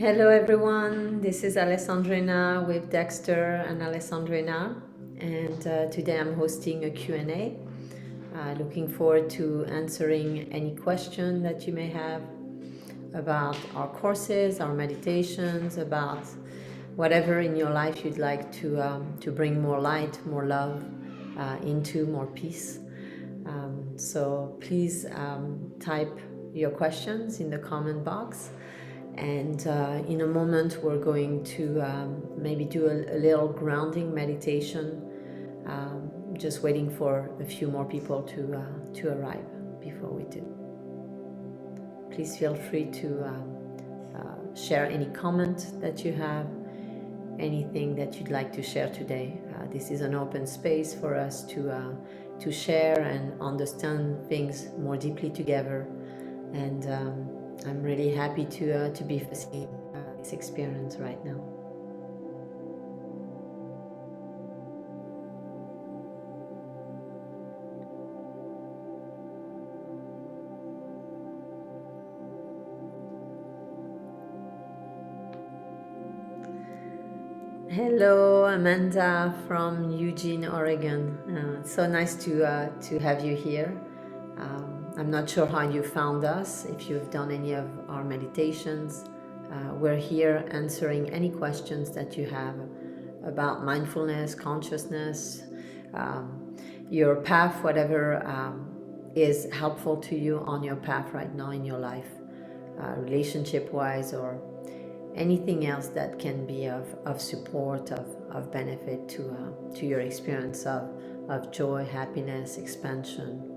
Hello everyone, this is Alessandrina with Dexter and Alessandrina, and today I'm hosting a Q&A. Looking forward to answering any question that you may have about our courses, our meditations, about whatever in your life you'd like to bring more light, more love into, more peace. So please type your questions in the comment box. And in a moment, we're going to maybe do a little grounding meditation, just waiting for a few more people to arrive before we do. Please feel free to share any comment that you have, anything that you'd like to share today. This is an open space for us to share and understand things more deeply together. And I'm really happy to be facilitating this experience right now. Hello, Amanda from Eugene, Oregon. So nice to have you here. I'm not sure how you found us, if you've done any of our meditations. We're here answering any questions that you have about mindfulness, consciousness, your path, whatever is helpful to you on your path right now in your life, relationship-wise, or anything else that can be of support, of benefit to your experience of joy, happiness, expansion.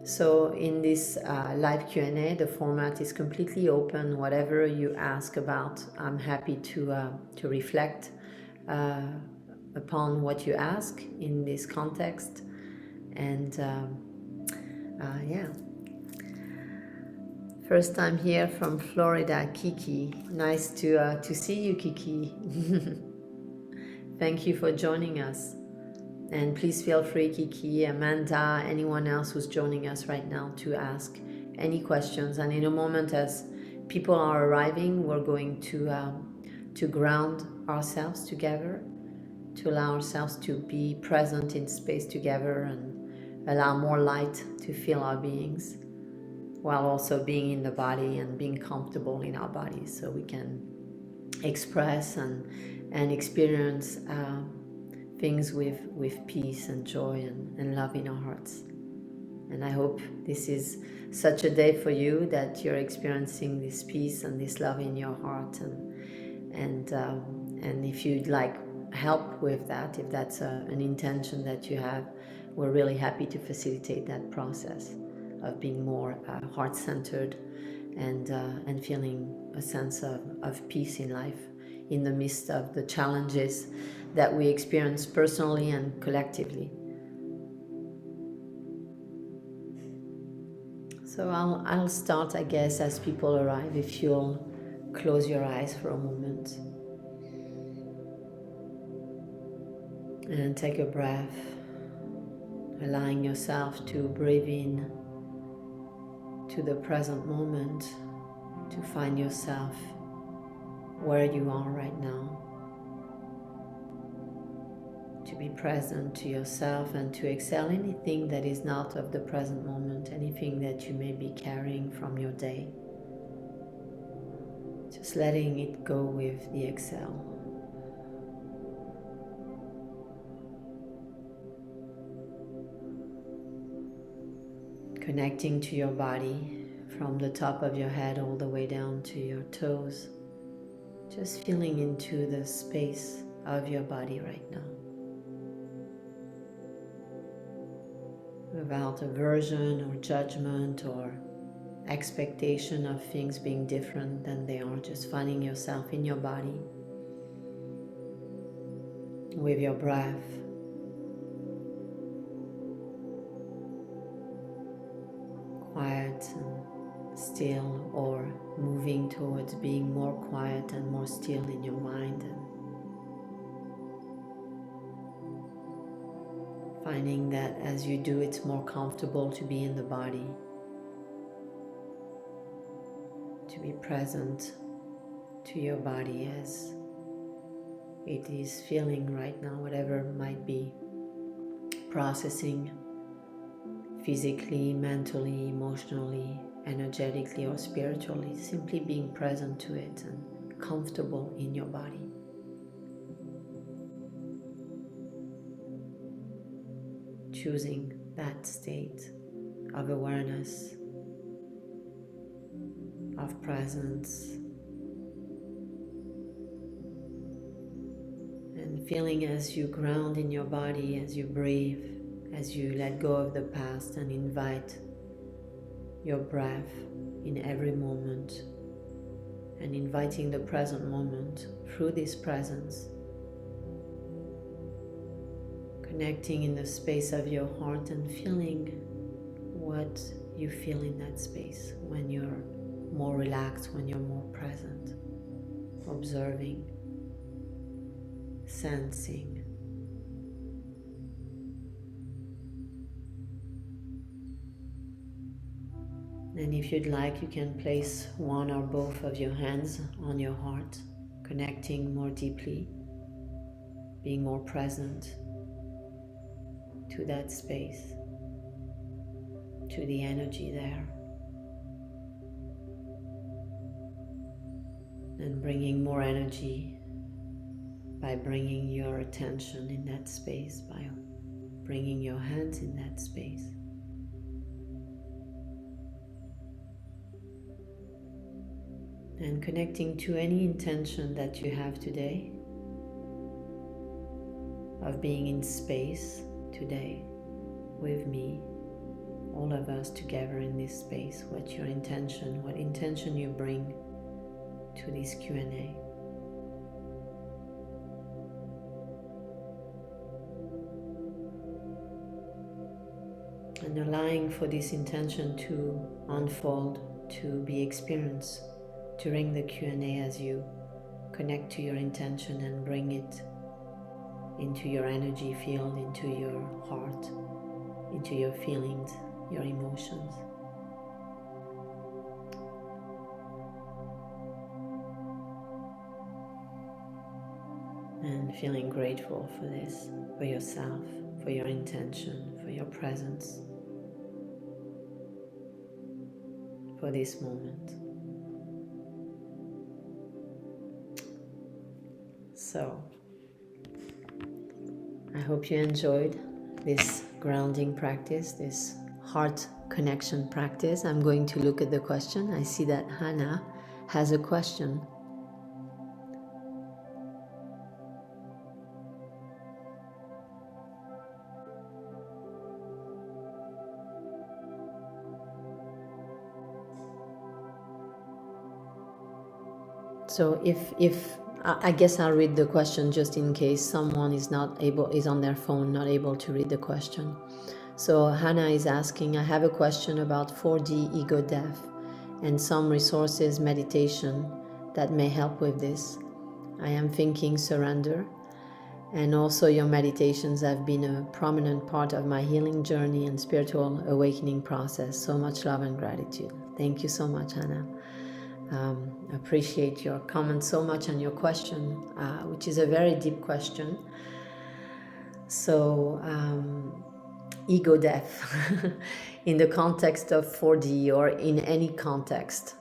So in this live Q&A, the format is completely open. Whatever you ask about, I'm happy to reflect upon what you ask in this context. And yeah. First time here from Florida, Kiki. Nice to see you, Kiki. Thank you for joining us. And please feel free, Kiki, Amanda, anyone else who's joining us right now, to ask any questions. And in a moment, as people are arriving, we're going to ground ourselves together, to allow ourselves to be present in space together and allow more light to fill our beings, while also being in the body and being comfortable in our bodies, so we can express and experience things with peace and joy and love in our hearts. And I hope this is such a day for you, that you're experiencing this peace and this love in your heart. And if you'd like help with that, if that's an intention that you have, we're really happy to facilitate that process of being more heart-centered and feeling a sense of peace in life in the midst of the challenges that we experience personally and collectively. So I'll start, I guess, as people arrive, if you'll close your eyes for a moment and take a breath, allowing yourself to breathe in to the present moment, to find yourself where you are right now, to be present to yourself and to exhale anything that is not of the present moment, anything that you may be carrying from your day. Just letting it go with the exhale. Connecting to your body from the top of your head all the way down to your toes. Just feeling into the space of your body right now, without aversion or judgment or expectation of things being different than they are. Just finding yourself in your body with your breath, quiet and still, or moving towards being more quiet and more still in your mind. Finding that as you do, it's more comfortable to be in the body, to be present to your body as it is feeling right now, whatever might be processing physically, mentally, emotionally, energetically, or spiritually. Simply being present to it and comfortable in your body. Choosing that state of awareness, of presence, and feeling as you ground in your body, as you breathe, as you let go of the past and invite your breath in every moment, and inviting the present moment through this presence, connecting in the space of your heart and feeling what you feel in that space when you're more relaxed, when you're more present, observing, sensing. And if you'd like, you can place one or both of your hands on your heart, connecting more deeply, being more present to that space, to the energy there, and bringing more energy by bringing your attention in that space, by bringing your hands in that space. And connecting to any intention that you have today, of being in space today with me, all of us together in this space. What's your intention? What intention you bring to this Q&A? And allowing for this intention to unfold, to be experienced during the Q&A as you connect to your intention and bring it into your energy field, into your heart, into your feelings, your emotions. And feeling grateful for this, for yourself, for your intention, for your presence, for this moment. So, I hope you enjoyed this grounding practice, this heart connection practice. I'm going to look at the question. I see that Hannah has a question. So if I guess I'll read the question just in case someone is on their phone, not able to read the question. So Hannah is asking, I have a question about 4D ego death and some resources, meditation that may help with this. I am thinking surrender, and also your meditations have been a prominent part of my healing journey and spiritual awakening process. So much love and gratitude. Thank you so much, Hannah. Appreciate your comment so much and your question, which is a very deep question. So, ego death in the context of 4D or in any context,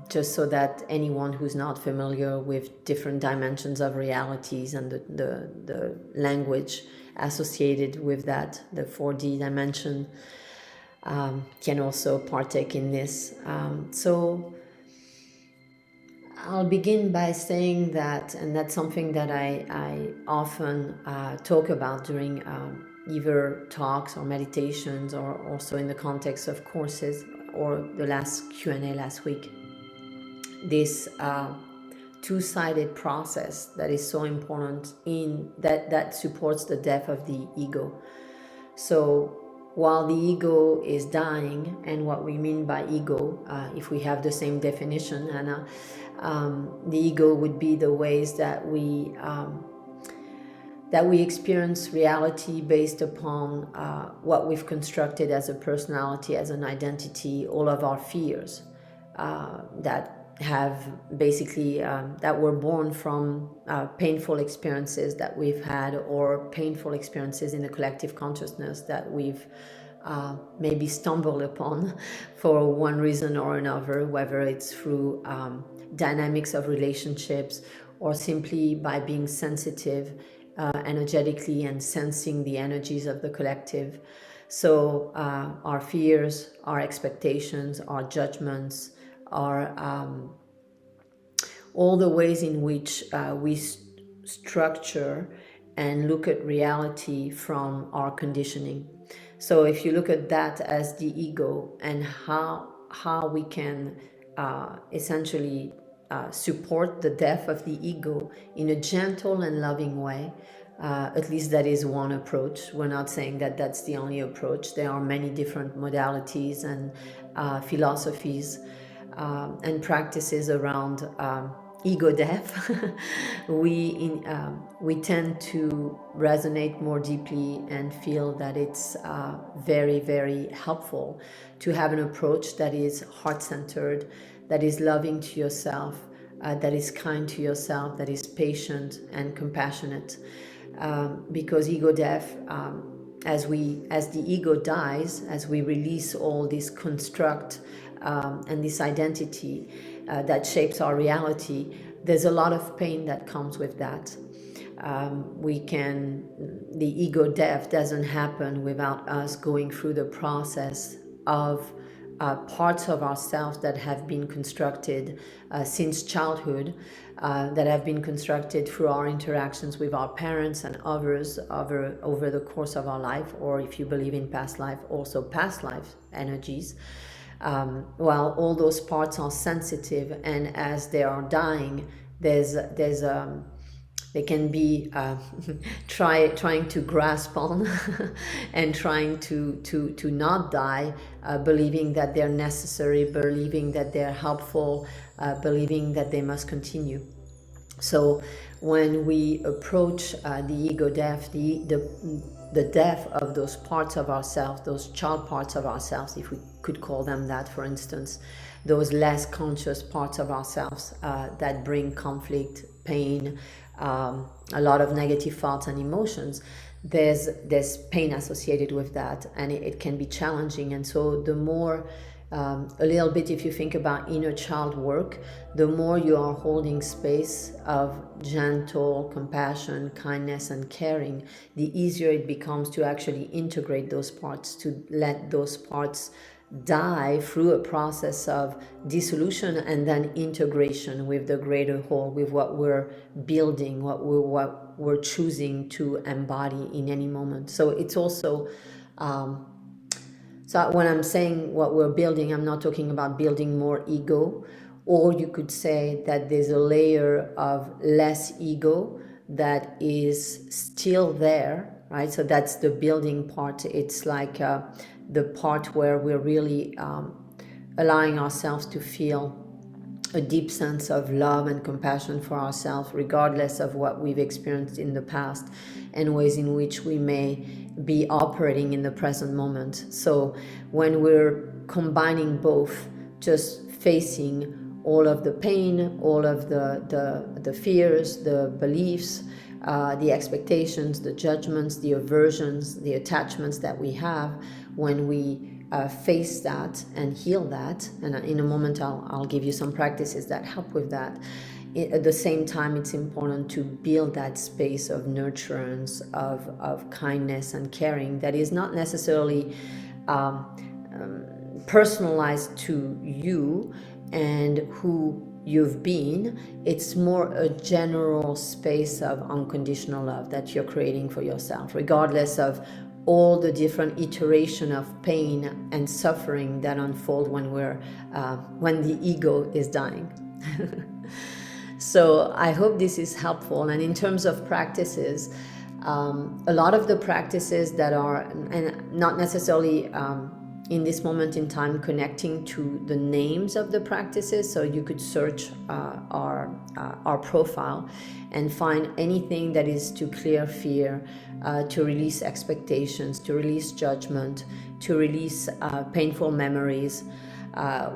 just so that anyone who's not familiar with different dimensions of realities and the language associated with that, the 4D dimension, can also partake in this. So I'll begin by saying that, and that's something that I often talk about during either talks or meditations, or also in the context of courses or the last Q&A last week. This two-sided process that is so important in that supports the death of the ego. So while the ego is dying, and what we mean by ego, if we have the same definition, Anna, the ego would be the ways that we that we experience reality based upon what we've constructed as a personality, as an identity, all of our fears that have basically that were born from painful experiences that we've had, or painful experiences in the collective consciousness that we've maybe stumbled upon for one reason or another, whether it's through dynamics of relationships, or simply by being sensitive energetically and sensing the energies of the collective. So our fears, our expectations, our judgments, our all the ways in which we structure and look at reality from our conditioning. So if you look at that as the ego, and how we can essentially support the death of the ego in a gentle and loving way, at least that is one approach. We're not saying that that's the only approach. There are many different modalities and philosophies and practices around ego death. we tend to resonate more deeply and feel that it's very, very helpful to have an approach that is heart-centered, that is loving to yourself, that is kind to yourself, that is patient and compassionate. Because ego death, as the ego dies, as we release all this construct and this identity that shapes our reality, there's a lot of pain that comes with that. The ego death doesn't happen without us going through the process of parts of ourselves that have been constructed since childhood, that have been constructed through our interactions with our parents and others over the course of our life, or if you believe in past life, also past life energies. While all those parts are sensitive, and as they are dying, they can be trying to grasp on and trying to not die, believing that they're necessary, believing that they're helpful, believing that they must continue. So when we approach the ego death, the death of those parts of ourselves, those child parts of ourselves, if we could call them that, for instance, those less conscious parts of ourselves that bring conflict, pain, a lot of negative thoughts and emotions, there's pain associated with that, and it can be challenging. And so the more a little bit, if you think about inner child work, the more you are holding space of gentle compassion, kindness and caring, the easier it becomes to actually integrate those parts, to let those parts die through a process of dissolution and then integration with the greater whole, with what we're building, what we're choosing to embody in any moment. So it's also so when I'm saying what we're building, I'm not talking about building more ego, or you could say that there's a layer of less ego that is still there, right? So that's the building part. It's like the part where we're really allowing ourselves to feel a deep sense of love and compassion for ourselves, regardless of what we've experienced in the past and ways in which we may be operating in the present moment. So when we're combining both, just facing all of the pain, all of the fears, the beliefs, the expectations, the judgments, the aversions, the attachments that we have, when we face that and heal that, and in a moment I'll give you some practices that help with that. At the same time, it's important to build that space of nurturance, of kindness and caring that is not necessarily personalized to you and who you've been. It's more a general space of unconditional love that you're creating for yourself, regardless of all the different iteration of pain and suffering that unfold when when the ego is dying. So I hope this is helpful. And in terms of practices, a lot of the practices that are, and not necessarily in this moment in time connecting to the names of the practices. So you could search our profile and find anything that is to clear fear, to release expectations, to release judgment, to release painful memories.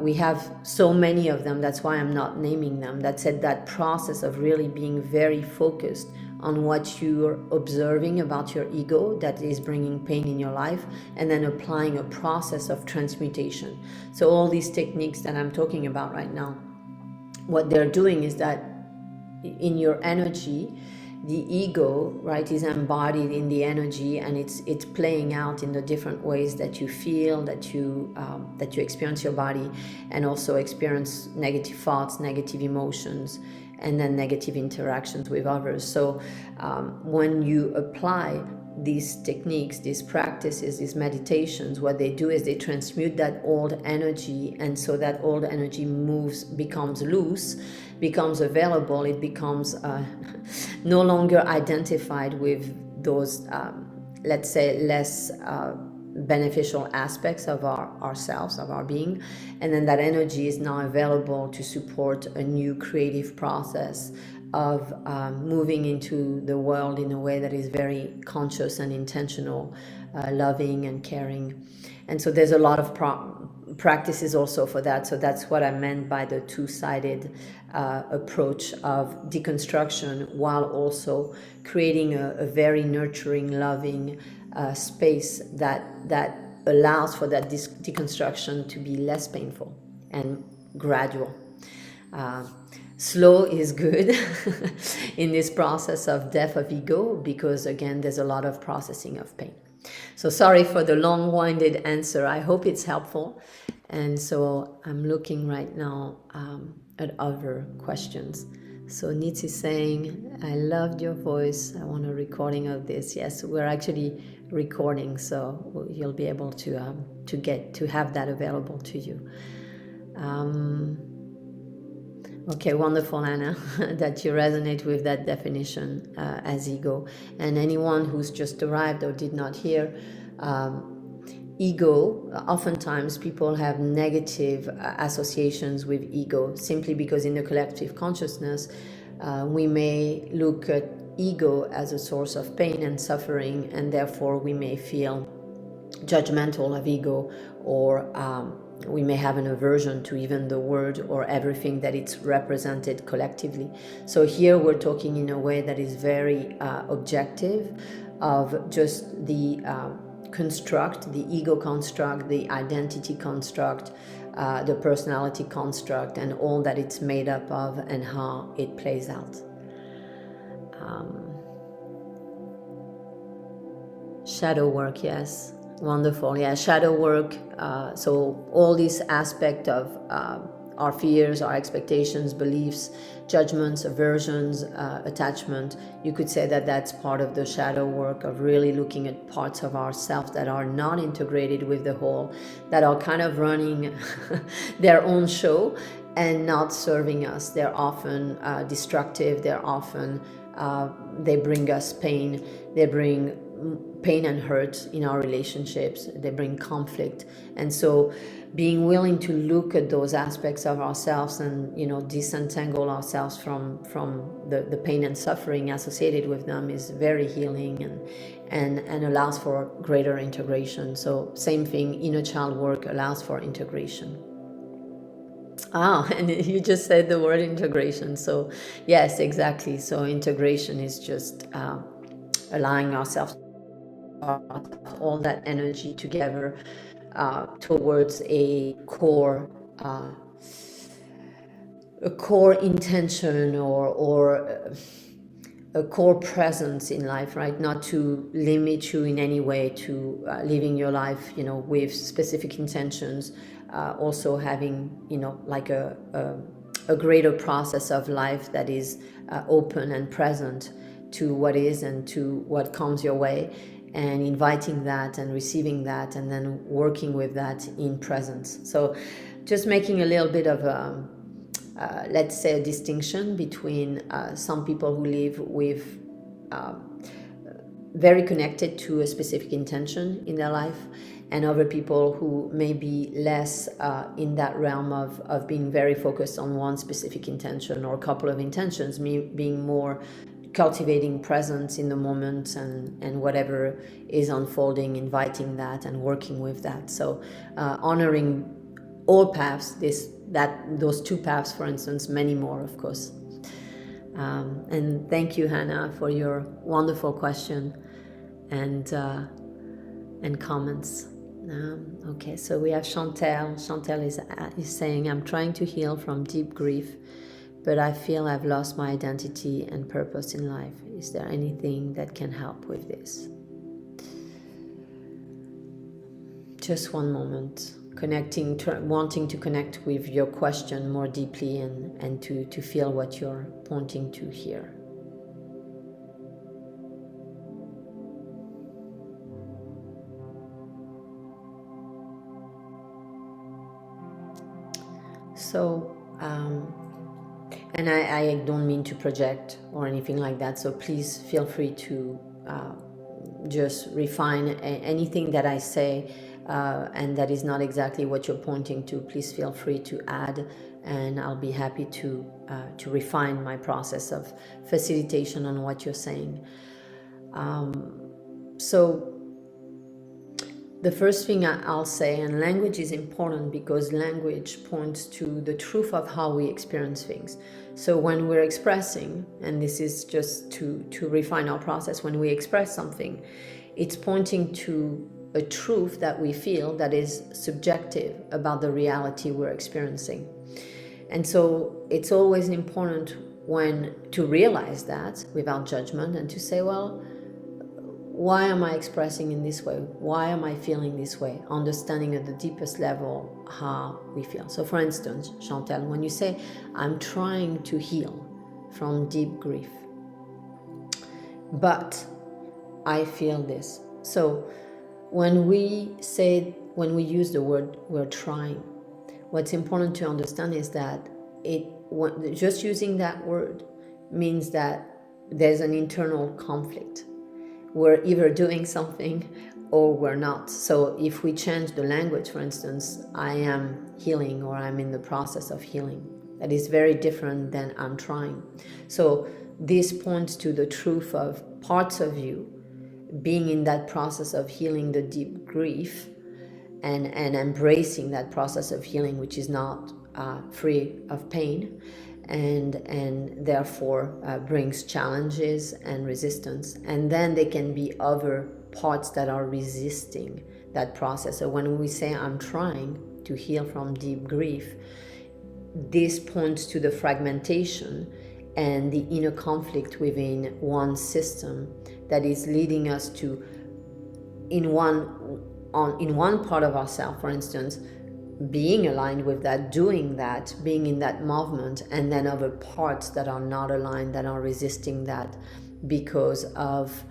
We have so many of them, that's why I'm not naming them. That's that process of really being very focused on what you're observing about your ego that is bringing pain in your life, and then applying a process of transmutation. So all these techniques that I'm talking about right now, what they're doing is that in your energy, the ego, right, is embodied in the energy, and it's playing out in the different ways that you feel, that you experience your body, and also experience negative thoughts, negative emotions, and then negative interactions with others. So when you apply these techniques, these practices, these meditations, what they do is they transmute that old energy, and so that old energy becomes loose, becomes available, it becomes no longer identified with those, let's say, less beneficial aspects of ourselves, of our being. And then that energy is now available to support a new creative process of moving into the world in a way that is very conscious and intentional, loving and caring. And so there's a lot of practices also for that. So that's what I meant by the two-sided approach of deconstruction, while also creating a very nurturing, loving space that allows for that deconstruction to be less painful and gradual. Slow is good in this process of death of ego, because again, there's a lot of processing of pain. So sorry for the long-winded answer. I hope it's helpful. And so I'm looking right now at other questions. So Nitz is saying, I loved your voice. I want a recording of this. Yes, we're actually recording, so you'll be able to have that available to you. Okay, wonderful, Anna, that you resonate with that definition as ego. And anyone who's just arrived or did not hear, ego, oftentimes people have negative associations with ego, simply because in the collective consciousness, we may look at ego as a source of pain and suffering, and therefore we may feel judgmental of ego, or we may have an aversion to even the word or everything that it's represented collectively. So here we're talking in a way that is very objective, of just the construct, the ego construct, the identity construct, the personality construct, and all that it's made up of and how it plays out. Shadow work, yes. Wonderful. Yeah, shadow work. So all this aspect of our fears, our expectations, beliefs, judgments, aversions, attachment, you could say that that's part of the shadow work, of really looking at parts of ourselves that are not integrated with the whole, that are kind of running their own show and not serving us. They're often destructive. They're often, they bring us pain. They bring pain and hurt in our relationships. They bring conflict. And so being willing to look at those aspects of ourselves and, disentangle ourselves from the pain and suffering associated with them is very healing and allows for greater integration. So same thing, inner child work allows for integration. And you just said the word integration. So yes, exactly. So integration is just allowing ourselves all that energy together towards a core intention or a core presence in life, right? Not to limit you in any way to living your life, with specific intentions. Also having, like a greater process of life that is open and present to what is and to what comes your way, and inviting that and receiving that, and then working with that in presence. So just making a little bit of let's say a distinction between some people who live with very connected to a specific intention in their life, and other people who may be less in that realm of being very focused on one specific intention or a couple of intentions, me being more cultivating presence in the moment and whatever is unfolding, inviting that and working with that. So honoring all paths, those two paths, for instance, many more, of course. And thank you, Hannah, for your wonderful question and comments. Okay, so we have Chantel. Chantel is saying, I'm trying to heal from deep grief, but I feel I've lost my identity and purpose in life. Is there anything that can help with this? Just one moment. Wanting to connect with your question more deeply and to feel what you're wanting to hear. So, and I don't mean to project or anything like that, so please feel free to just refine anything that I say and that is not exactly what you're pointing to. Please feel free to add, and I'll be happy to refine my process of facilitation on what you're saying. So the first thing I'll say, and language is important because language points to the truth of how we experience things. So when we're expressing, and this is just to refine our process, when we express something, it's pointing to a truth that we feel that is subjective about the reality we're experiencing. And so it's always important to realize that without judgment and to say, well, why am I expressing in this way? Why am I feeling this way? Understanding at the deepest level how we feel. So for instance, Chantal, when you say, I'm trying to heal from deep grief, but I feel this. So when we use the word we're trying, what's important to understand is that just using that word means that there's an internal conflict. We're either doing something or we're not. So if we change the language, for instance, I am healing or I'm in the process of healing, that is very different than I'm trying. So this points to the truth of parts of you being in that process of healing the deep grief and embracing that process of healing, which is not free of pain, and therefore brings challenges and resistance. And then there can be other parts that are resisting that process. So when we say I'm trying to heal from deep grief, this points to the fragmentation and the inner conflict within one system that is leading us to, in one part of ourselves, for instance, being aligned with that, doing that, being in that movement, and then other parts that are not aligned, that are resisting that because of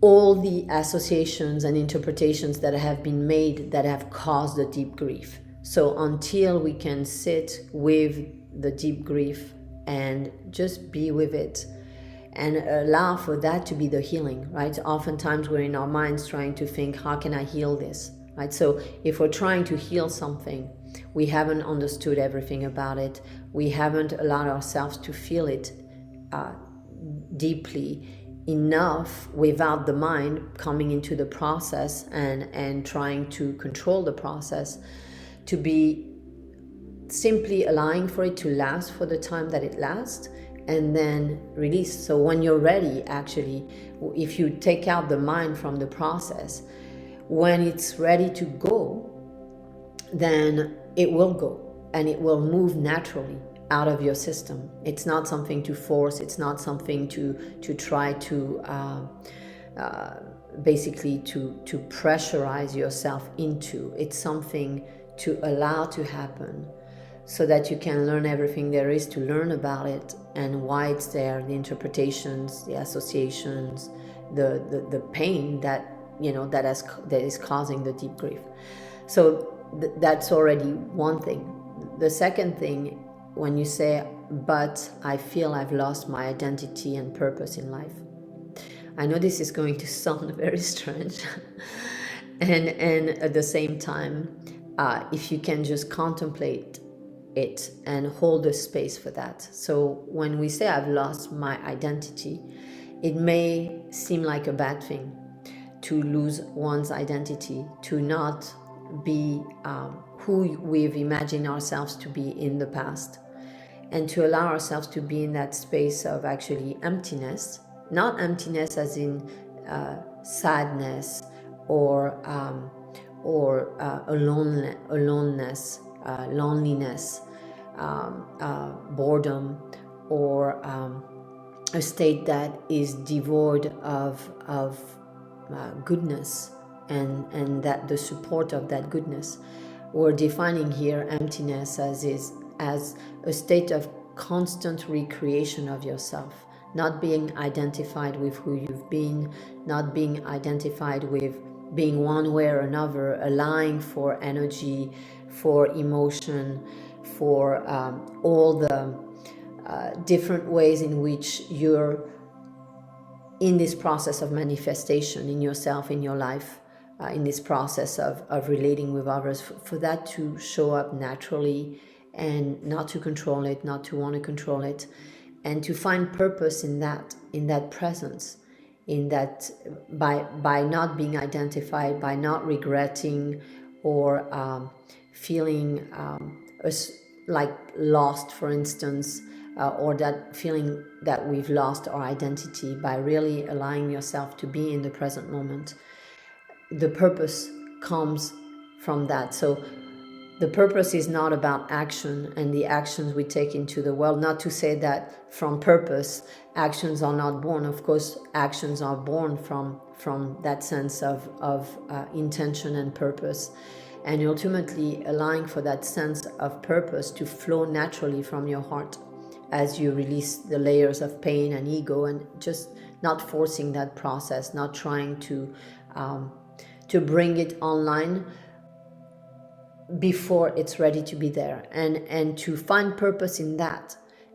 all the associations and interpretations that have been made that have caused the deep grief. So until we can sit with the deep grief and just be with it and allow for that to be the healing, right? Oftentimes we're in our minds trying to think, how can I heal this, right? So if we're trying to heal something, we haven't understood everything about it. We haven't allowed ourselves to feel it deeply enough without the mind coming into the process and trying to control the process, to be simply allowing for it to last for the time that it lasts and then release. So when you're ready, actually, if you take out the mind from the process, when it's ready to go, then it will go and it will move naturally out of your system. It's not something to force. It's not something to try to basically to pressurize yourself into. It's something to allow to happen so that you can learn everything there is to learn about it and why it's there, the interpretations, the associations, the pain that that is causing the deep grief. So that's already one thing. The second thing, when you say, but I feel I've lost my identity and purpose in life. I know this is going to sound very strange. And at the same time, if you can just contemplate it and hold a space for that. So when we say I've lost my identity, it may seem like a bad thing to lose one's identity, to not be who we've imagined ourselves to be in the past, and to allow ourselves to be in that space of actually emptiness, not emptiness as in sadness or aloneness, loneliness, boredom, or a state that is devoid of goodness, and that the support of that goodness. We're defining here emptiness as a state of constant recreation of yourself, not being identified with who you've been, not being identified with being one way or another, allowing for energy, for emotion, for all the different ways in which you're in this process of manifestation in yourself, in your life, in this process of relating with others, for that to show up naturally, and not to control it, not to want to control it, and to find purpose in that presence, in that, by not being identified, by not regretting or feeling like lost, for instance, or that feeling that we've lost our identity, by really allowing yourself to be in the present moment. The purpose comes from that. So the purpose is not about action and the actions we take into the world. Not to say that from purpose actions are not born. Of course, actions are born from that sense of intention and purpose, and ultimately allowing for that sense of purpose to flow naturally from your heart as you release the layers of pain and ego, and just not forcing that process, not trying to bring it online before it's ready to be there, and to find purpose in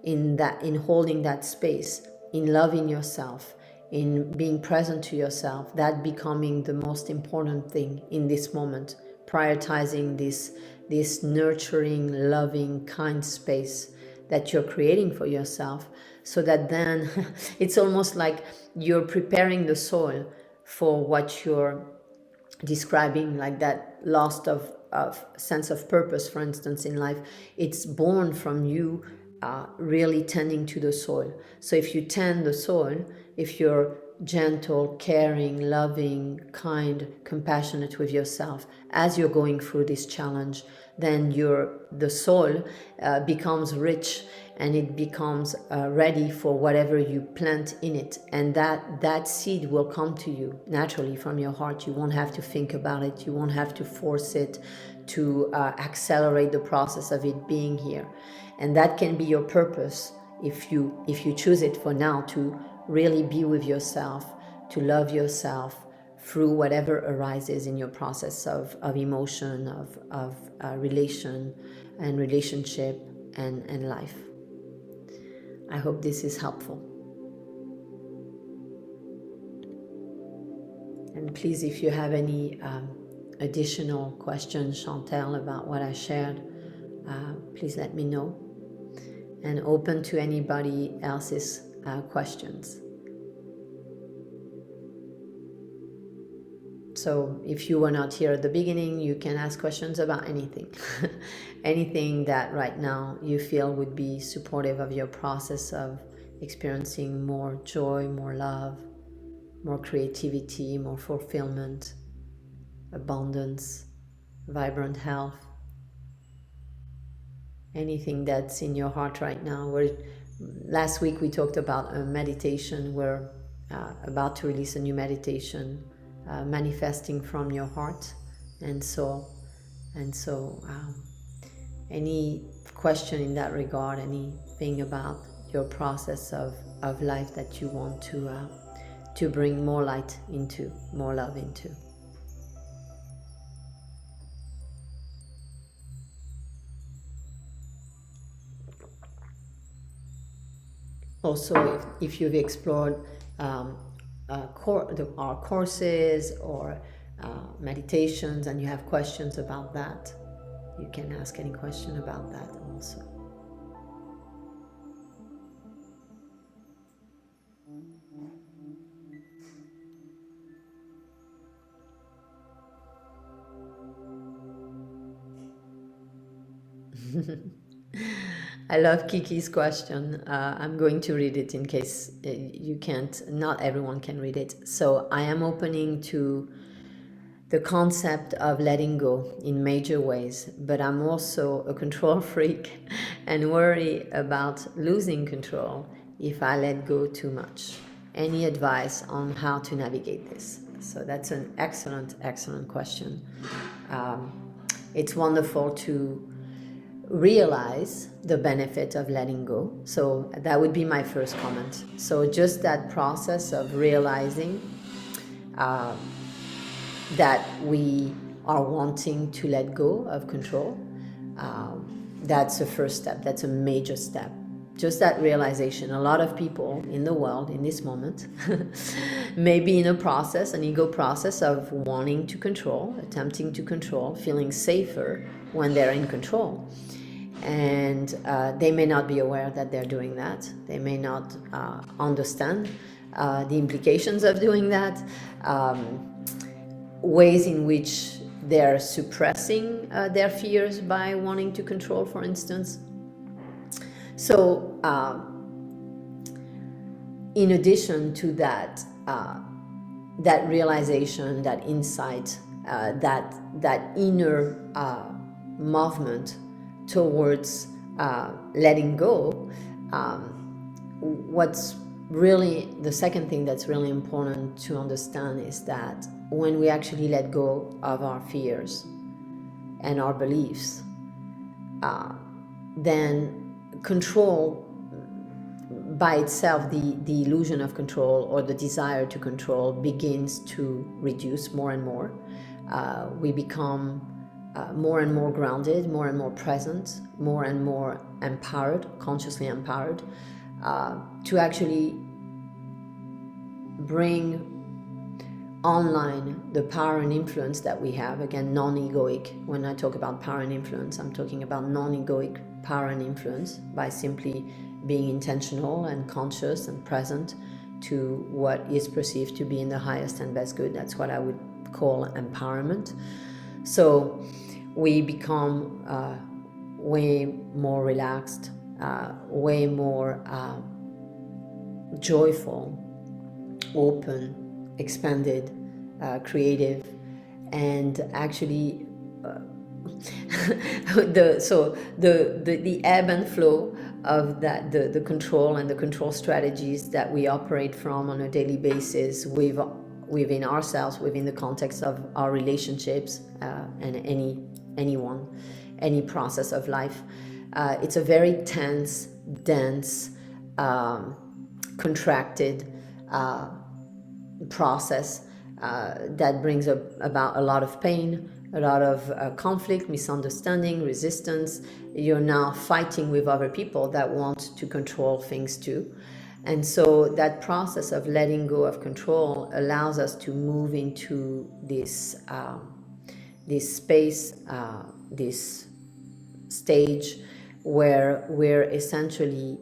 in holding that space, in loving yourself, in being present to yourself, that becoming the most important thing in this moment, prioritizing this nurturing, loving, kind space that you're creating for yourself, so that then it's almost like you're preparing the soil for what you're describing, like that loss of sense of purpose, for instance, in life. It's born from you really tending to the soil. So if you tend the soil, if you're gentle, caring, loving, kind, compassionate with yourself as you're going through this challenge, then the soil becomes rich, and it becomes ready for whatever you plant in it, and that seed will come to you naturally from your heart. You won't have to think about it, you won't have to force it, to accelerate the process of it being here. And that can be your purpose, if you choose it for now, to really be with yourself, to love yourself through whatever arises in your process of emotion, of relation and relationship and life. I hope this is helpful. And please, if you have any additional questions, Chantal, about what I shared, please let me know. And open to anybody else's questions. So if you were not here at the beginning, you can ask questions about anything. Anything that right now you feel would be supportive of your process of experiencing more joy, more love, more creativity, more fulfillment, abundance, vibrant health. Anything that's in your heart right now. Last week we talked about a meditation. We're about to release a new meditation, manifesting from your heart. And so any question in that regard, anything about your process of life that you want to bring more light into, more love into. Also, if you've explored our courses, or meditations and you have questions about that, you can ask any question about that also. I love Kiki's question. I'm going to read it in case you can't, not everyone can read it. So I am opening to the concept of letting go in major ways, but I'm also a control freak and worry about losing control if I let go too much. Any advice on how to navigate this? So that's an excellent, excellent question. It's wonderful to realize the benefit of letting go. So that would be my first comment. So just that process of realizing that we are wanting to let go of control, that's a first step. That's a major step. Just that realization. A lot of people in the world in this moment may be in a process, an ego process of wanting to control, attempting to control, feeling safer when they're in control. And they may not be aware that they're doing that. They may not understand the implications of doing that, ways in which they're suppressing their fears by wanting to control, for instance. So in addition to that, that realization, that insight, that inner movement towards letting go, what's really the second thing that's really important to understand is that when we actually let go of our fears and our beliefs, then control by itself, the illusion of control or the desire to control begins to reduce more and more. We become more and more grounded, more and more present, more and more empowered, consciously empowered, to actually bring online the power and influence that we have. Again, non-egoic. When I talk about power and influence, I'm talking about non-egoic power and influence by simply being intentional and conscious and present to what is perceived to be in the highest and best good. That's what I would call empowerment. So we become way more relaxed, way more joyful, open, expanded, creative, and actually the ebb and flow of that, the control and the control strategies that we operate from on a daily basis within ourselves, within the context of our relationships, and any process of life. It's a very tense, dense, contracted process that brings about a lot of pain, a lot of conflict, misunderstanding, resistance. You're now fighting with other people that want to control things too. And so that process of letting go of control allows us to move into this space, this stage where we're essentially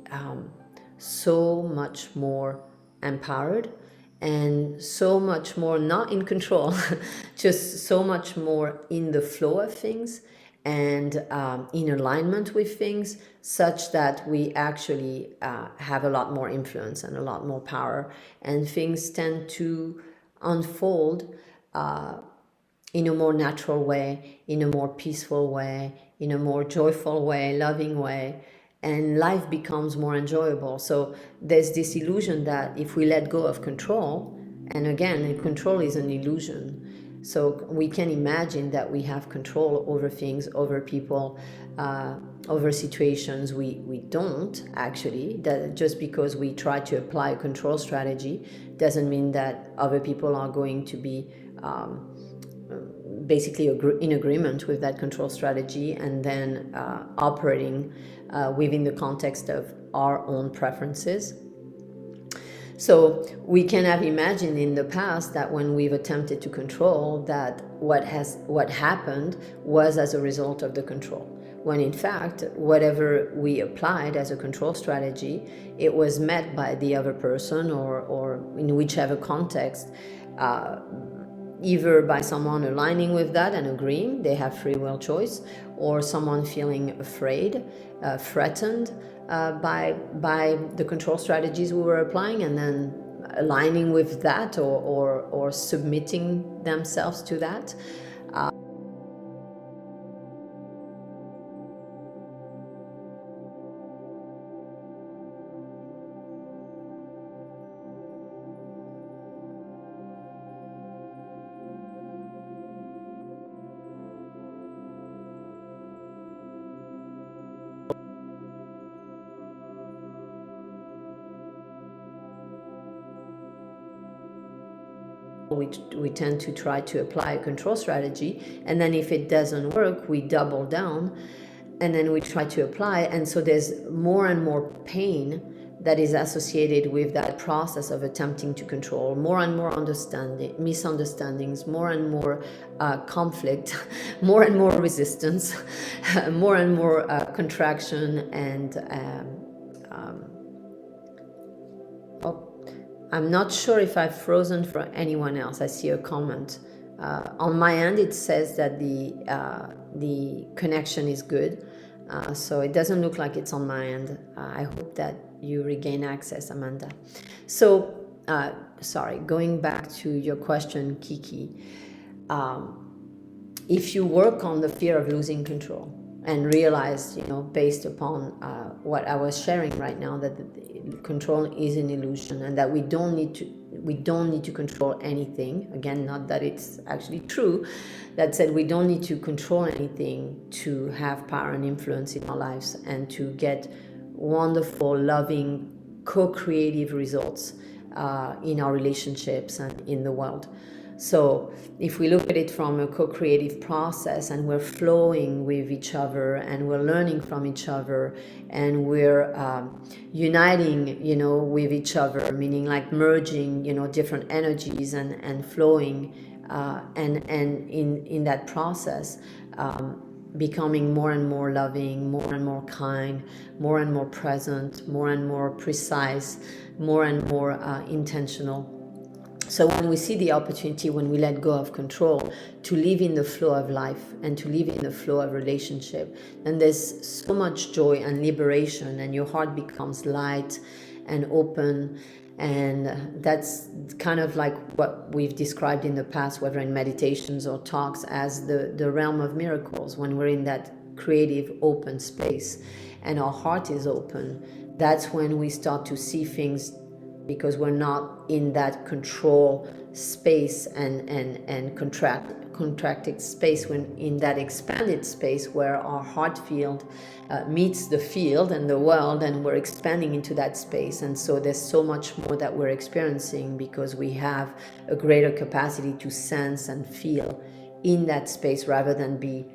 so much more empowered and so much more not in control, just so much more in the flow of things and in alignment with things, such that we actually have a lot more influence and a lot more power, and things tend to unfold in a more natural way, in a more peaceful way, in a more joyful way, loving way, and life becomes more enjoyable. So there's this illusion that if we let go of control, and again, control is an illusion. So we can imagine that we have control over things, over people, over situations. We don't actually. That just because we try to apply a control strategy doesn't mean that other people are going to be basically in agreement with that control strategy and then operating within the context of our own preferences. So we can have imagined in the past that when we've attempted to control, that what happened was as a result of the control, when in fact whatever we applied as a control strategy, it was met by the other person, or in whichever context, either by someone aligning with that and agreeing, they have free will choice, or someone feeling afraid, threatened by the control strategies we were applying, and then aligning with that, or submitting themselves to that. We tend to try to apply a control strategy, and then if it doesn't work, we double down, and then we try to apply, and so there's more and more pain that is associated with that process of attempting to control, more and more misunderstandings, more and more conflict, more and more resistance, more and more contraction, and I'm not sure if I've frozen for anyone else. I see a comment. On my end, it says that the connection is good. So it doesn't look like it's on my end. I hope that you regain access, Amanda. So, sorry, going back to your question, Kiki. If you work on the fear of losing control and realize, based upon what I was sharing right now, that control is an illusion, and that we don't need to control anything. Again, not that it's actually true. That said, we don't need to control anything to have power and influence in our lives, and to get wonderful, loving, co-creative results in our relationships and in the world. So if we look at it from a co-creative process, and we're flowing with each other, and we're learning from each other, and we're uniting, with each other, meaning like merging, different energies and flowing, and in that process, becoming more and more loving, more and more kind, more and more present, more and more precise, more and more intentional. So when we see the opportunity, when we let go of control, to live in the flow of life and to live in the flow of relationship, then there's so much joy and liberation, and your heart becomes light and open. And that's kind of like what we've described in the past, whether in meditations or talks, as the realm of miracles. When we're in that creative open space and our heart is open, that's when we start to see things, because we're not in that control space and contracted space, when in that expanded space where our heart field meets the field and the world, and we're expanding into that space. And so there's so much more that we're experiencing, because we have a greater capacity to sense and feel in that space, rather than be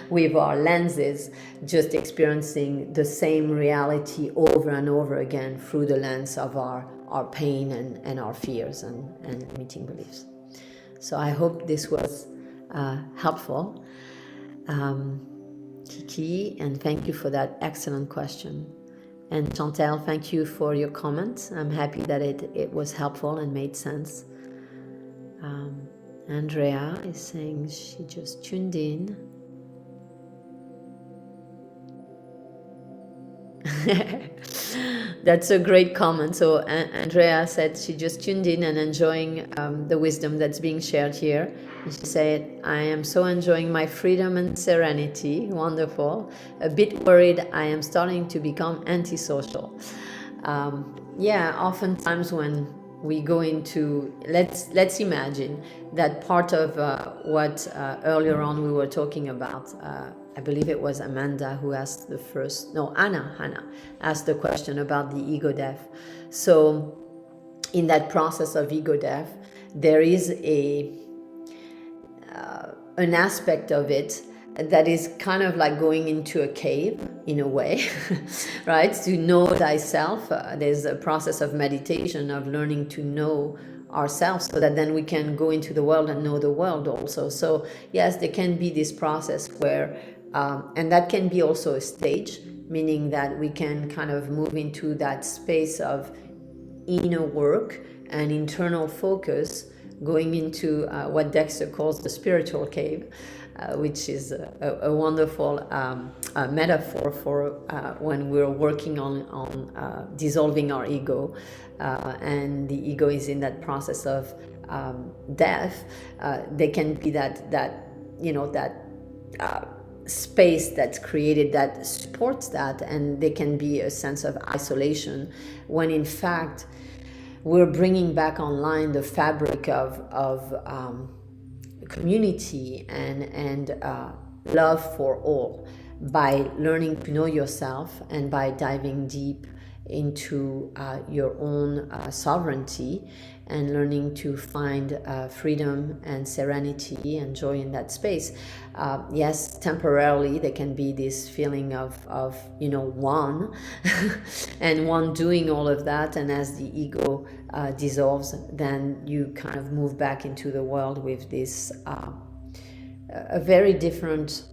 with our lenses just experiencing the same reality over and over again through the lens of our pain and our fears and limiting beliefs. So I hope this was helpful, Kiki, and thank you for that excellent question. And Chantel, thank you for your comments. I'm happy that it was helpful and made sense. Andrea is saying she just tuned in. That's a great comment. So Andrea said she just tuned in and enjoying the wisdom that's being shared here. And she said, I am so enjoying my freedom and serenity. Wonderful. A bit worried I am starting to become antisocial. Yeah, oftentimes when we go into, let's imagine that part of what earlier on we were talking about. I believe it was Amanda who asked Hannah asked the question about the ego death. So in that process of ego death, there is an aspect of it that is kind of like going into a cave in a way, right? To know thyself. There's a process of meditation, of learning to know ourselves, so that then we can go into the world and know the world also. So yes, there can be this process where, and that can be also a stage, meaning that we can kind of move into that space of inner work and internal focus, going into what Dexter calls the spiritual cave, which is a wonderful metaphor for when we're working on dissolving our ego, and the ego is in that process of death. There can be that space that's created that supports that, and there can be a sense of isolation when in fact we're bringing back online the fabric of community and love for all, by learning to know yourself and by diving deep into your own sovereignty, and learning to find freedom and serenity and joy in that space. Yes, temporarily there can be this feeling of one and one doing all of that, and as the ego dissolves, then you kind of move back into the world with this a very different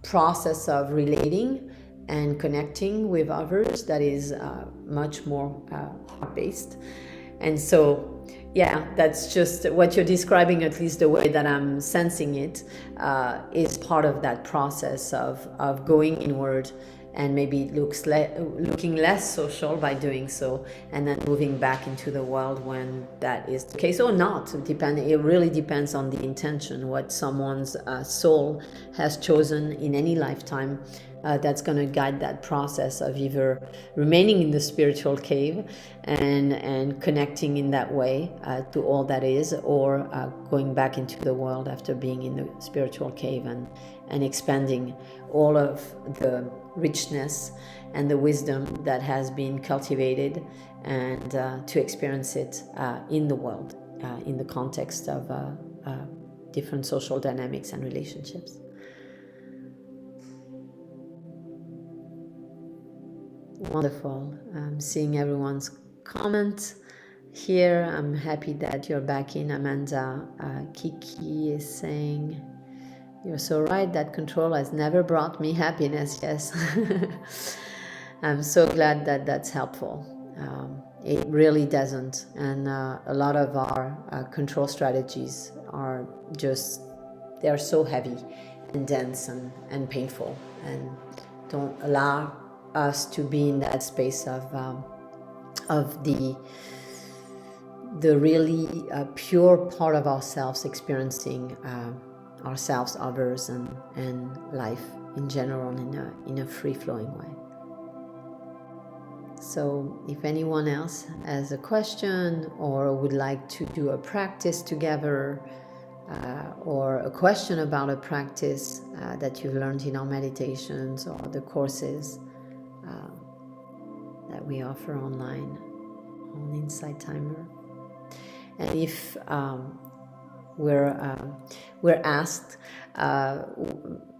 process of relating and connecting with others that is much more heart-based. And so, yeah, that's just what you're describing, at least the way that I'm sensing it, is part of that process of going inward, and maybe it looking less social by doing so, and then moving back into the world when that is the case, or not. It really depends on the intention, what someone's soul has chosen in any lifetime. That's going to guide that process of either remaining in the spiritual cave and connecting in that way to all that is, or going back into the world after being in the spiritual cave and expanding all of the richness and the wisdom that has been cultivated, and to experience it in the world, in the context of different social dynamics and relationships. Wonderful. I'm seeing everyone's comment here. I'm happy that you're back in, Amanda. Kiki is saying, you're so right, that control has never brought me happiness. Yes. I'm so glad that that's helpful. It really doesn't. And a lot of our control strategies are just, they're so heavy and dense and painful, and don't allow us to be in that space of the really pure part of ourselves, experiencing ourselves, others, and life in general in a free-flowing way. So if anyone else has a question or would like to do a practice together, or a question about a practice that you've learned in our meditations or the courses that we offer online on Insight Timer. And if we're asked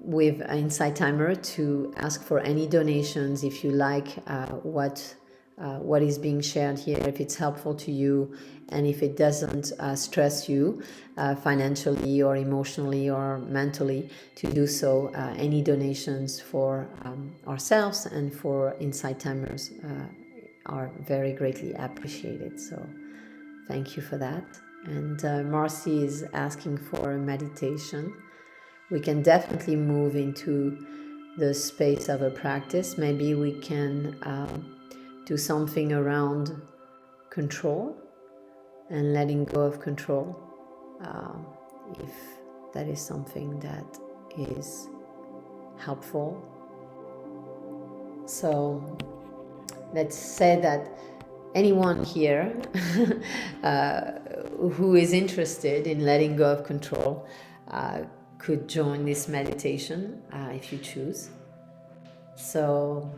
with Insight Timer to ask for any donations, if you like what is being shared here, if it's helpful to you, and if it doesn't stress you financially or emotionally or mentally, to do so. Any donations for ourselves and for Insight Timers are very greatly appreciated. So thank you for that. And Marcy is asking for a meditation. We can definitely move into the space of a practice. Maybe we can do something around control and letting go of control, if that is something that is helpful. So let's say that anyone here who is interested in letting go of control could join this meditation if you choose. So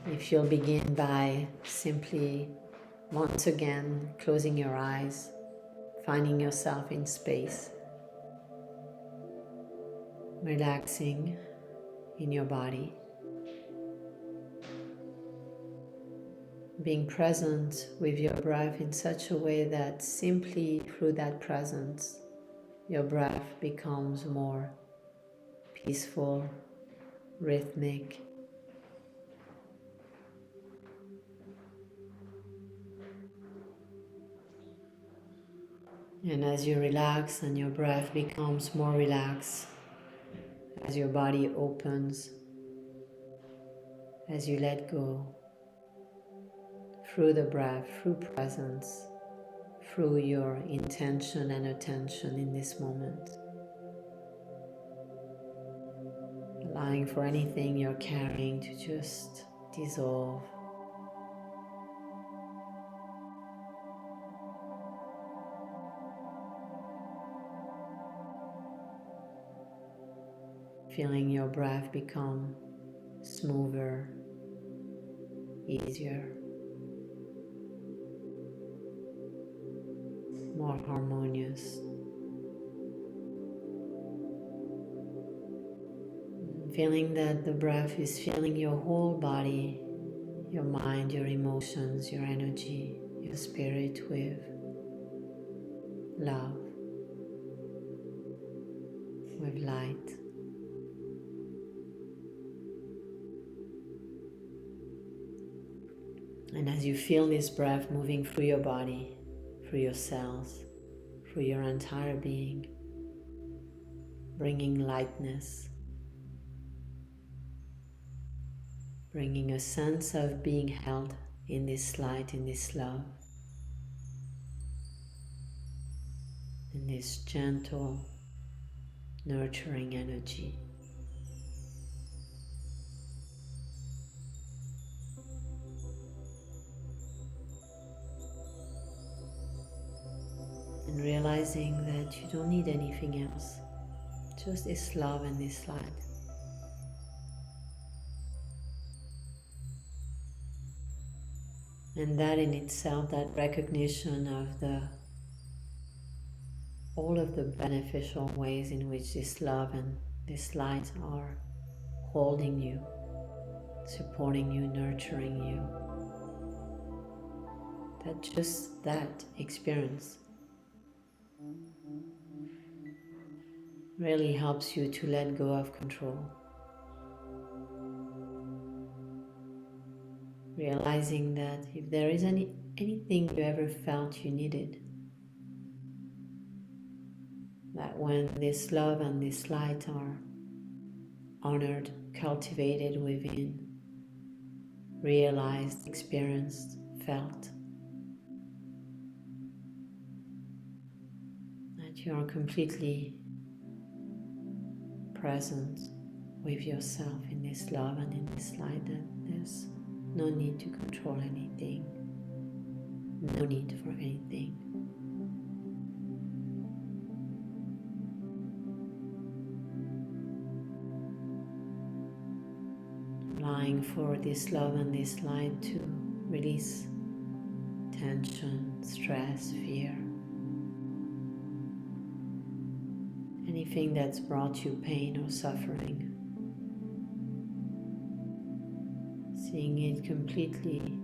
if you'll begin by simply once again closing your eyes, finding yourself in space, relaxing in your body, being present with your breath in such a way that simply through that presence, your breath becomes more peaceful, rhythmic. And as you relax and your breath becomes more relaxed, as your body opens, as you let go, through the breath, through presence, through your intention and attention in this moment, allowing for anything you're carrying to just dissolve. Feeling your breath become smoother, easier, more harmonious. Feeling that the breath is filling your whole body, your mind, your emotions, your energy, your spirit with love, with light. And as you feel this breath moving through your body, through your cells, through your entire being, bringing lightness, bringing a sense of being held in this light, in this love, in this gentle, nurturing energy. And realizing that you don't need anything else, just this love and this light. And that in itself, that recognition of all of the beneficial ways in which this love and this light are holding you, supporting you, nurturing you. That just that experience really helps you to let go of control. Realizing that if there is anything you ever felt you needed, that when this love and this light are honored, cultivated within, realized, experienced, felt, that you are completely present with yourself in this love and in this light, that there's no need to control anything, no need for anything. Allowing for this love and this light to release tension, stress, fear, anything that's brought you pain or suffering. Seeing it completely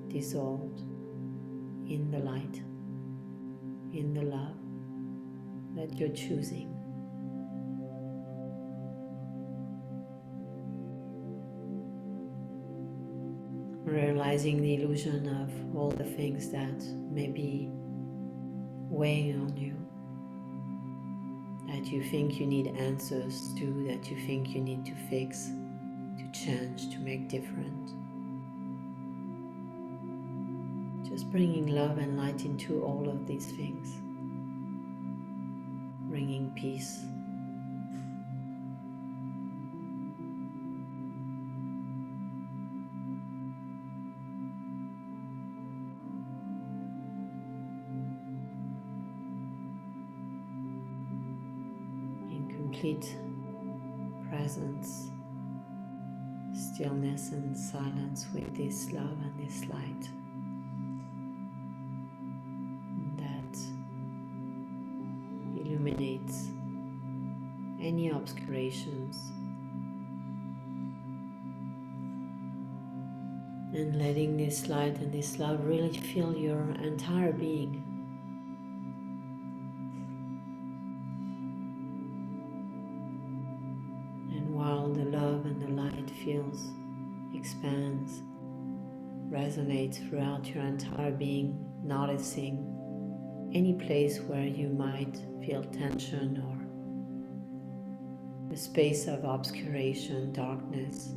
dissolved in the light, in the love that you're choosing. Realizing the illusion of all the things that may be weighing on you, that you think you need answers to, that you think you need to fix, to change, to make different. Just bringing love and light into all of these things, bringing peace. In complete presence, stillness and silence with this love and this light. That illuminates any obscurations, and letting this light and this love really fill your entire being. And while the love and the light fills, expands, resonates throughout your entire being, noticing any place where you might feel tension or a space of obscuration, darkness,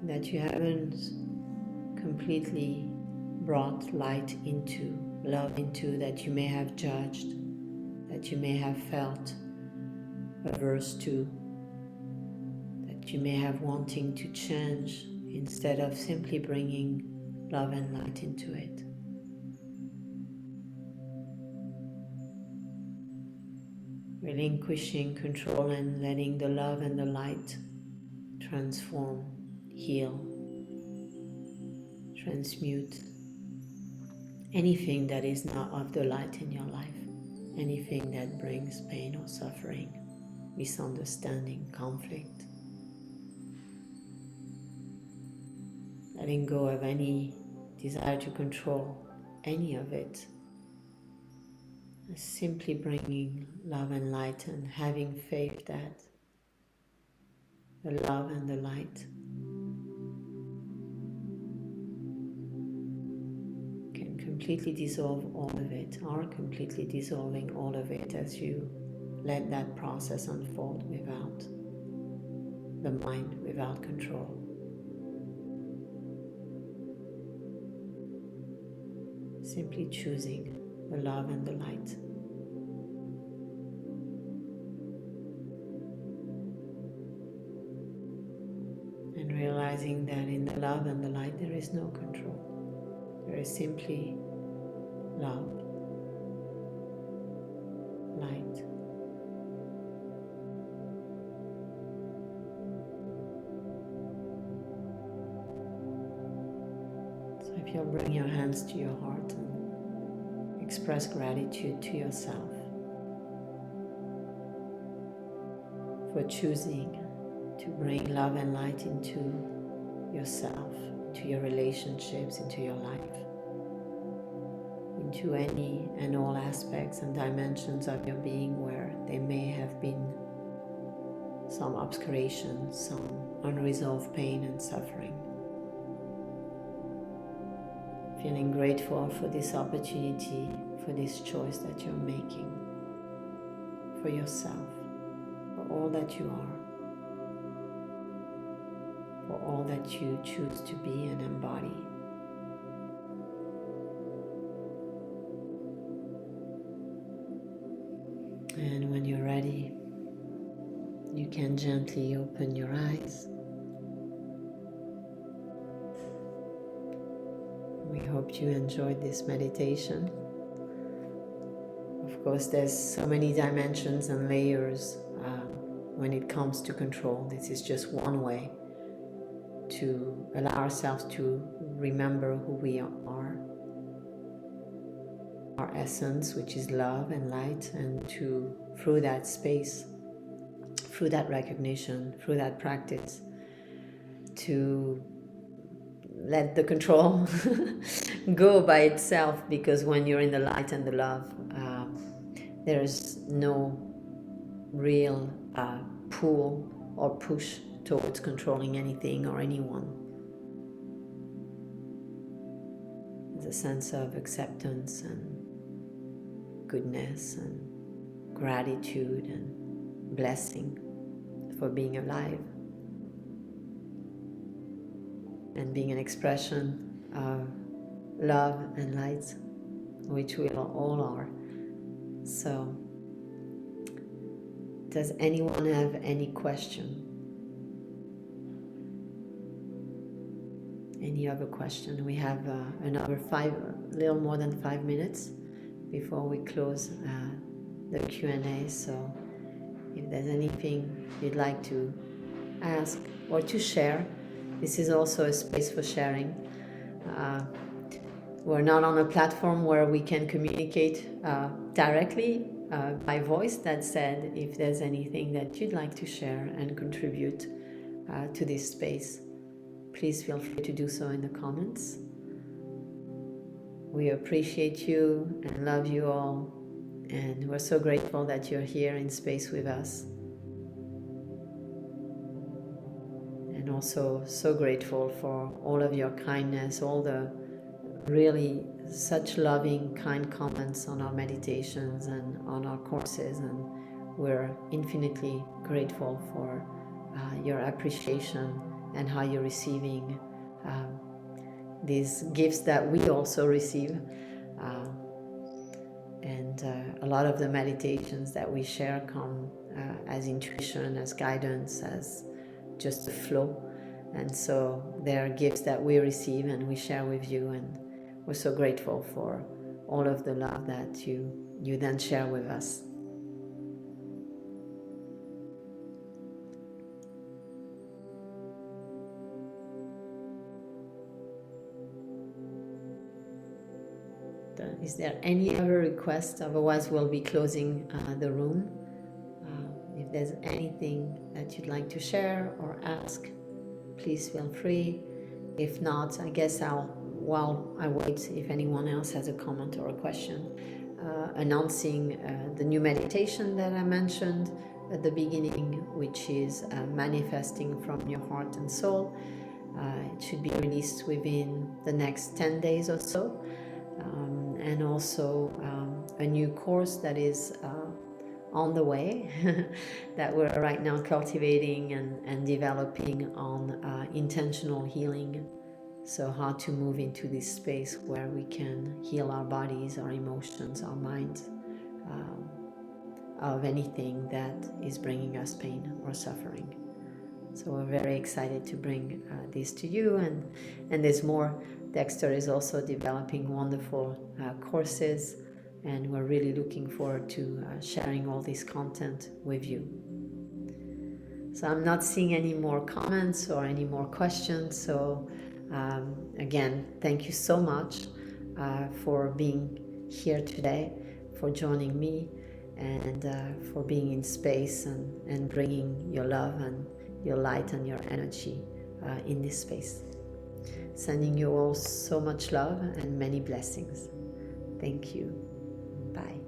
that you haven't completely brought light into, love into, that you may have judged, that you may have felt averse to, that you may have wanting to change, instead of simply bringing love and light into it. Relinquishing control and letting the love and the light transform, heal, transmute anything that is not of the light in your life, anything that brings pain or suffering, misunderstanding, conflict. Letting go of any desire to control any of it. Simply bringing love and light and having faith that the love and the light can completely dissolve all of it, are completely dissolving all of it as you let that process unfold without the mind, without control. Simply choosing the love and the light. And realizing that in the love and the light there is no control. There is simply love, light. So if you'll bring your hands to your heart and express gratitude to yourself for choosing to bring love and light into yourself, to your relationships, into your life, into any and all aspects and dimensions of your being where there may have been some obscuration, some unresolved pain and suffering. Feeling grateful for this opportunity, for this choice that you're making, for yourself, for all that you are, for all that you choose to be and embody. And when you're ready, you can gently open your eyes. We hope you enjoyed this meditation. Of course, there's so many dimensions and layers when it comes to control. This is just one way to allow ourselves to remember who we are, our essence, which is love and light, and to, through that space, through that recognition, through that practice, to let the control go by itself, because when you're in the light and the love, there's no real pull or push towards controlling anything or anyone. There's a sense of acceptance and goodness and gratitude and blessing for being alive and being an expression of love and light, which we all are. So, does anyone have any question? Any other question? We have another little more than 5 minutes before we close the Q&A. So if there's anything you'd like to ask or to share, this is also a space for sharing. We're not on a platform where we can communicate directly by voice. That said, if there's anything that you'd like to share and contribute to this space, please feel free to do so in the comments. We appreciate you and love you all, and we're so grateful that you're here in space with us. And also so grateful for all of your kindness, all the really such loving, kind comments on our meditations and on our courses, and we're infinitely grateful for your appreciation and how you're receiving these gifts that we also receive. And a lot of the meditations that we share come as intuition, as guidance, as just a flow. And so there are gifts that we receive and we share with you, and we're so grateful for all of the love that you then share with us. Is there any other request? Otherwise, we'll be closing the room. If there's anything that you'd like to share or ask, please feel free. If not, I guess while I wait, if anyone else has a comment or a question, announcing the new meditation that I mentioned at the beginning, which is manifesting from your heart and soul. It should be released within the next 10 days or so. And also a new course that is on the way that we're right now cultivating and developing on intentional healing. So how to move into this space where we can heal our bodies, our emotions, our minds, of anything that is bringing us pain or suffering. So we're very excited to bring this to you, and there's more. Dexter is also developing wonderful courses, and we're really looking forward to sharing all this content with you. So I'm not seeing any more comments or any more questions. So again, thank you so much for being here today, for joining me, and for being in space and bringing your love and your light and your energy in this space. Sending you all so much love and many blessings. Thank you. Bye.